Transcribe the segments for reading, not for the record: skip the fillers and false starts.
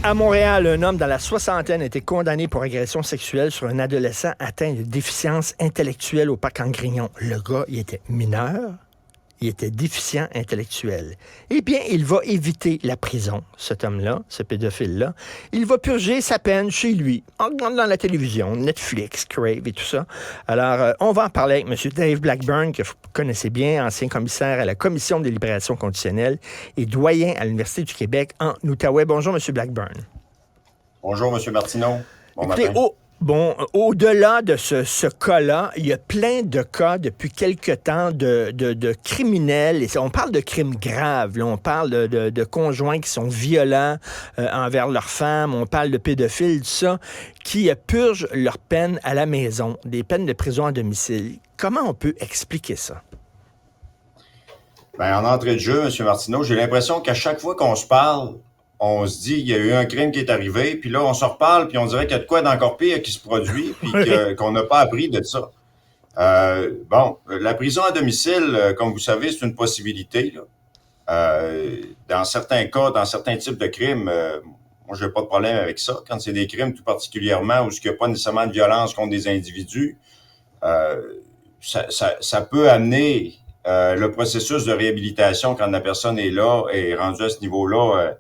À Montréal, un homme dans la soixantaine a été condamné pour agression sexuelle sur un adolescent atteint de déficience intellectuelle au parc Grignon. Le gars, il était mineur, il était déficient intellectuel. Eh bien, il va éviter la prison, cet homme-là, ce pédophile-là. Il va purger sa peine chez lui, en regardant la télévision, Netflix, Crave et tout ça. Alors, on va en parler avec M. Dave Blackburn, que vous connaissez bien, ancien commissaire à la Commission des libérations conditionnelles et doyen à l'Université du Québec en Outaouais. Bonjour, M. Blackburn. Bonjour, M. Martineau. Bon Écoutez, matin. Au-delà de ce cas-là, il y a plein de cas depuis quelque temps de criminels. Et on parle de crimes graves. Là, on parle de conjoints qui sont violents envers leurs femmes. On parle de pédophiles, tout ça, qui purgent leurs peines à la maison, des peines de prison à domicile. Comment on peut expliquer ça? En entrée de jeu, M. Martineau, j'ai l'impression qu'à chaque fois qu'on se parle, on se dit, il y a eu un crime qui est arrivé, puis là, on se reparle, puis on dirait qu'il y a de quoi d'encore pire qui se produit, puis qu'on n'a pas appris de ça. La prison à domicile, comme vous savez, c'est une possibilité, là. Dans certains cas, dans certains types de crimes, moi, j'ai pas de problème avec ça. Quand c'est des crimes tout particulièrement où il n'y a pas nécessairement de violence contre des individus, ça peut amener le processus de réhabilitation quand la personne est là et rendue à ce niveau-là.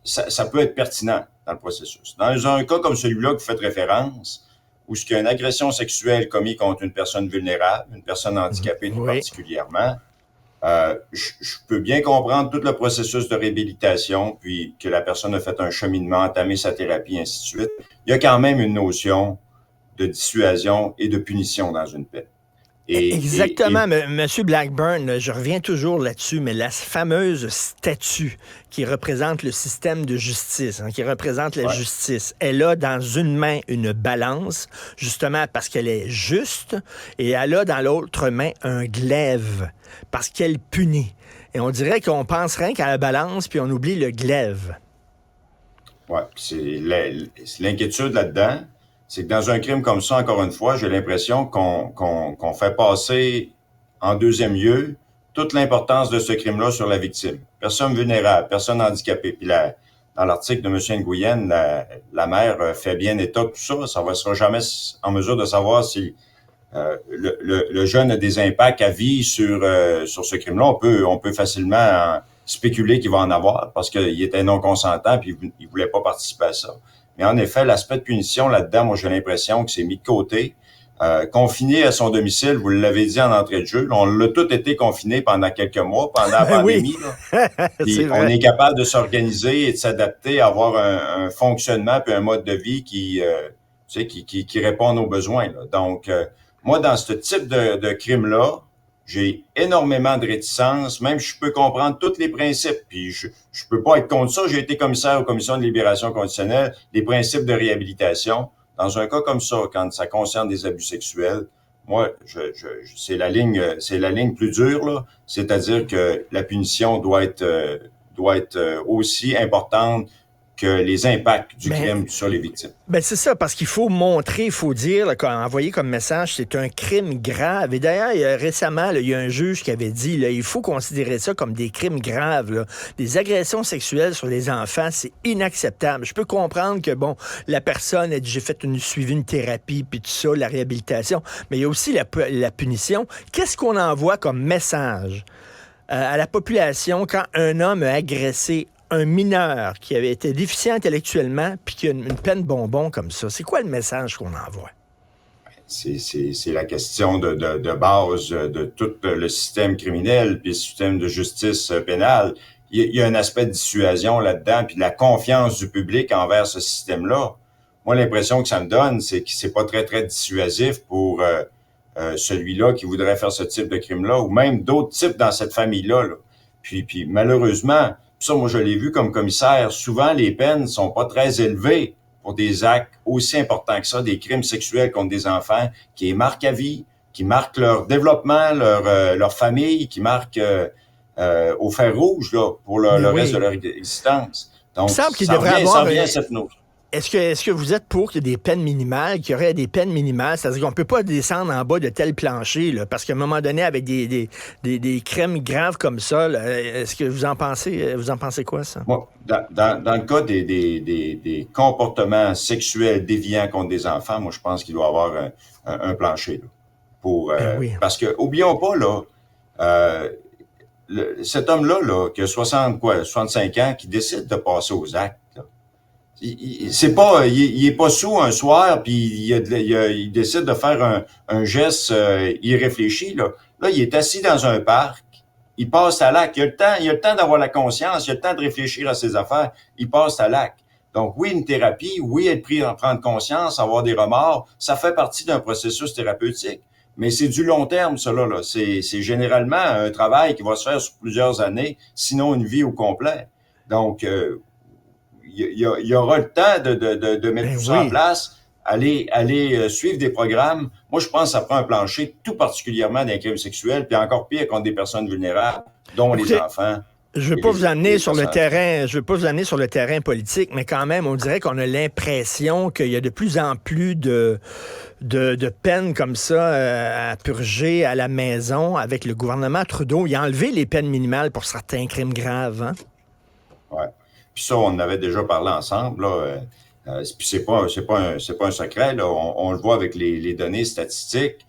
Ça peut être pertinent dans le processus. Dans un cas comme celui-là que vous faites référence, où il y a une agression sexuelle commise contre une personne vulnérable, une personne handicapée tout particulièrement, je peux bien comprendre tout le processus de réhabilitation, puis que la personne a fait un cheminement, entamé sa thérapie, ainsi de suite. Il y a quand même une notion de dissuasion et de punition dans une peine. Exactement, M. Blackburn, je reviens toujours là-dessus, mais la fameuse statue qui représente le système de justice, qui représente la justice, elle a dans une main une balance, justement parce qu'elle est juste, et elle a dans l'autre main un glaive, parce qu'elle punit. Et on dirait qu'on pense rien qu'à la balance, puis on oublie le glaive. Oui, c'est l'inquiétude là-dedans. C'est que dans un crime comme ça, encore une fois, j'ai l'impression qu'on fait passer en deuxième lieu toute l'importance de ce crime-là sur la victime. Personne vulnérable, personne handicapée. Puis dans l'article de M. Nguyen, la mère fait bien état de tout ça. Ça ne sera jamais en mesure de savoir si le jeune a des impacts à vie sur ce crime-là. On peut facilement spéculer qu'il va en avoir parce qu'il était non consentant puis il voulait pas participer à ça. Mais en effet, l'aspect de punition là-dedans, moi, j'ai l'impression que c'est mis de côté. Confiné à son domicile, vous l'avez dit en entrée de jeu, on l'a tout été confiné pendant quelques mois, pendant la pandémie. Puis on est capable de s'organiser et de s'adapter, à avoir un fonctionnement puis un mode de vie qui répond à nos besoins. Là. Donc, moi, dans ce type de crime-là, j'ai énormément de réticence, même je peux comprendre tous les principes, puis je peux pas être contre ça. J'ai été commissaire aux commissions de libération conditionnelle, les principes de réhabilitation. Dans un cas comme ça, quand ça concerne des abus sexuels, moi, c'est la ligne plus dure, là. C'est-à-dire que la punition doit être aussi importante que les impacts du crime sur les victimes. Ben c'est ça, parce qu'il faut montrer, il faut dire, là, envoyer comme message, c'est un crime grave. Et d'ailleurs, récemment, il y a un juge qui avait dit, là, il faut considérer ça comme des crimes graves. Là. Des agressions sexuelles sur les enfants, c'est inacceptable. Je peux comprendre que, la personne a dit, j'ai suivi une thérapie, puis tout ça, la réhabilitation, mais il y a aussi la punition. Qu'est-ce qu'on envoie comme message à la population quand un homme a agressé un mineur qui avait été déficient intellectuellement puis qui a une peine bonbon comme ça? C'est quoi le message qu'on envoie? C'est la question de base de tout le système criminel puis le système de justice pénale. Il y a un aspect de dissuasion là-dedans puis de la confiance du public envers ce système-là. Moi, l'impression que ça me donne, c'est que c'est pas très, très dissuasif pour celui-là qui voudrait faire ce type de crime-là ou même d'autres types dans cette famille-là. Là. Puis malheureusement, ça, moi, je l'ai vu comme commissaire. Souvent, les peines sont pas très élevées pour des actes aussi importants que ça, des crimes sexuels contre des enfants, qui les marquent à vie, qui marquent leur développement, leur famille, qui marquent au fer rouge là pour le reste de leur existence. Donc, il semble qu'il devrait avoir cette note. est-ce que vous êtes pour qu'il y ait des peines minimales, qu'il y aurait des peines minimales? C'est-à-dire qu'on peut pas descendre en bas de tel plancher, là, parce qu'à un moment donné, avec des crimes graves comme ça, là, est-ce que vous en pensez quoi, ça? Moi, dans le cas des comportements sexuels déviants contre des enfants, moi, je pense qu'il doit y avoir un plancher, là, Oui. parce que, oublions pas, là, cet homme-là, là, qui a 65 ans, qui décide de passer aux actes, là, il est pas sous un soir, puis il décide de faire un geste irréfléchi, là. Là, il est assis dans un parc, il passe à l'acte. Il a le temps d'avoir la conscience, il a le temps de réfléchir à ses affaires, il passe à l'acte. Donc, oui, une thérapie, oui, être pris en prendre conscience, avoir des remords, ça fait partie d'un processus thérapeutique. Mais c'est du long terme, cela, là. C'est généralement un travail qui va se faire sur plusieurs années, sinon une vie au complet. Donc, il y aura le temps de mettre tout ça en place, aller suivre des programmes. Moi, je pense que ça prend un plancher, tout particulièrement des crimes sexuels, puis encore pire contre des personnes vulnérables, dont les enfants. Je veux pas vous amener sur le terrain, je veux pas vous amener sur le terrain politique, mais quand même, on dirait qu'on a l'impression qu'il y a de plus en plus de peines comme ça à purger à la maison avec le gouvernement Trudeau. Il a enlevé les peines minimales pour certains crimes graves, hein? Ouais. Puis ça, on en avait déjà parlé ensemble, là. Puis c'est pas un secret, là. On le voit avec les données statistiques.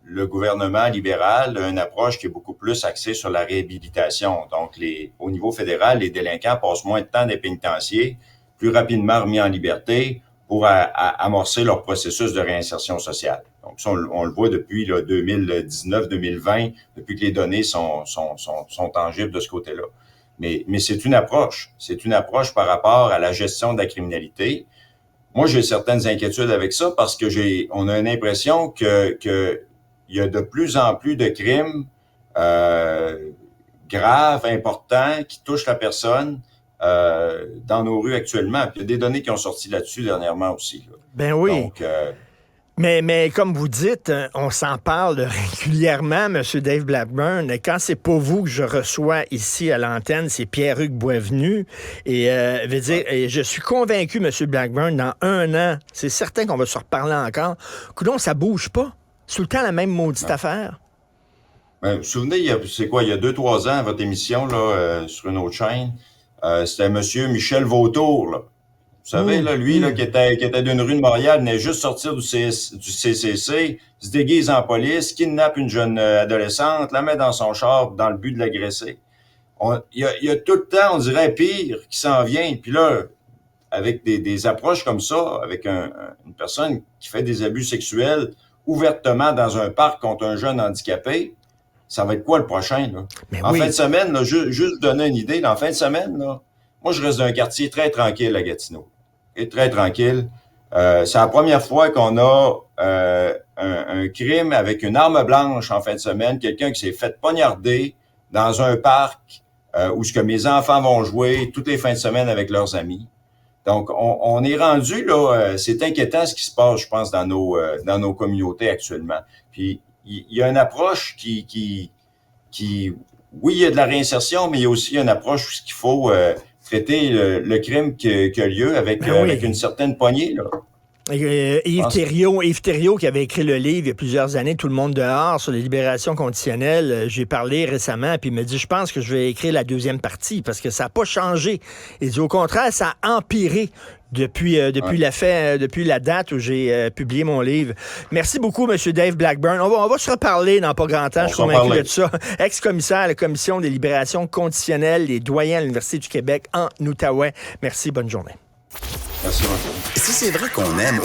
Le gouvernement libéral a une approche qui est beaucoup plus axée sur la réhabilitation. Donc, au niveau fédéral, les délinquants passent moins de temps dans les pénitenciers, plus rapidement remis en liberté pour amorcer leur processus de réinsertion sociale. Donc, ça, on le voit depuis 2019-2020, depuis que les données sont tangibles de ce côté-là. Mais c'est une approche. C'est une approche par rapport à la gestion de la criminalité. Moi, j'ai certaines inquiétudes avec ça parce que on a une impression que il y a de plus en plus de crimes graves, importants, qui touchent la personne dans nos rues actuellement. Puis il y a des données qui ont sorti là-dessus dernièrement aussi, là. Ben oui. Donc, mais comme vous dites, on s'en parle régulièrement, M. Dave Blackburn. Quand c'est pas vous que je reçois ici à l'antenne, c'est Pierre-Hugues Boisvenu. Et, et je suis convaincu, M. Blackburn, dans 1 an, c'est certain qu'on va se reparler encore. Coudonc, ça bouge pas. C'est tout le temps la même maudite affaire. Vous vous souvenez, il y a 2-3 ans, à votre émission, là, sur une autre chaîne, c'était M. Michel Vautour, là. Vous savez, là, lui, là, qui était d'une rue de Montréal, venait juste sortir du CCC, se déguise en police, kidnappe une jeune adolescente, la met dans son char dans le but de l'agresser. Il y a tout le temps, on dirait, pire qui s'en vient. Puis là, avec des approches comme ça, avec une personne qui fait des abus sexuels ouvertement dans un parc contre un jeune handicapé, ça va être quoi le prochain, là? En fin de semaine, là, juste donner une idée, en fin de semaine, là, moi, je reste dans un quartier très tranquille à Gatineau. Et très tranquille. C'est la première fois qu'on a un crime avec une arme blanche en fin de semaine, quelqu'un qui s'est fait poignarder dans un parc où ce que mes enfants vont jouer toutes les fins de semaine avec leurs amis. Donc, on est rendu, là, c'est inquiétant ce qui se passe, je pense, dans nos communautés actuellement. Puis, il y a une approche qui oui, il y a de la réinsertion, mais il y a aussi une approche où il faut traiter le crime qui a lieu avec une certaine poignée, là. Yves Thériault, qui avait écrit le livre il y a plusieurs années, Tout le monde dehors, sur les libérations conditionnelles, j'ai parlé récemment, puis il me dit, je pense que je vais écrire la 2e partie, parce que ça n'a pas changé. Il dit, au contraire, ça a empiré depuis la date où j'ai publié mon livre. Merci beaucoup, M. Dave Blackburn. On va se reparler dans pas grand temps, je suis convaincu de ça. Ex-commissaire à la Commission des libérations conditionnelles, les doyens à l'Université du Québec en Outaouais. Merci, bonne journée. Merci. Si c'est vrai qu'on aime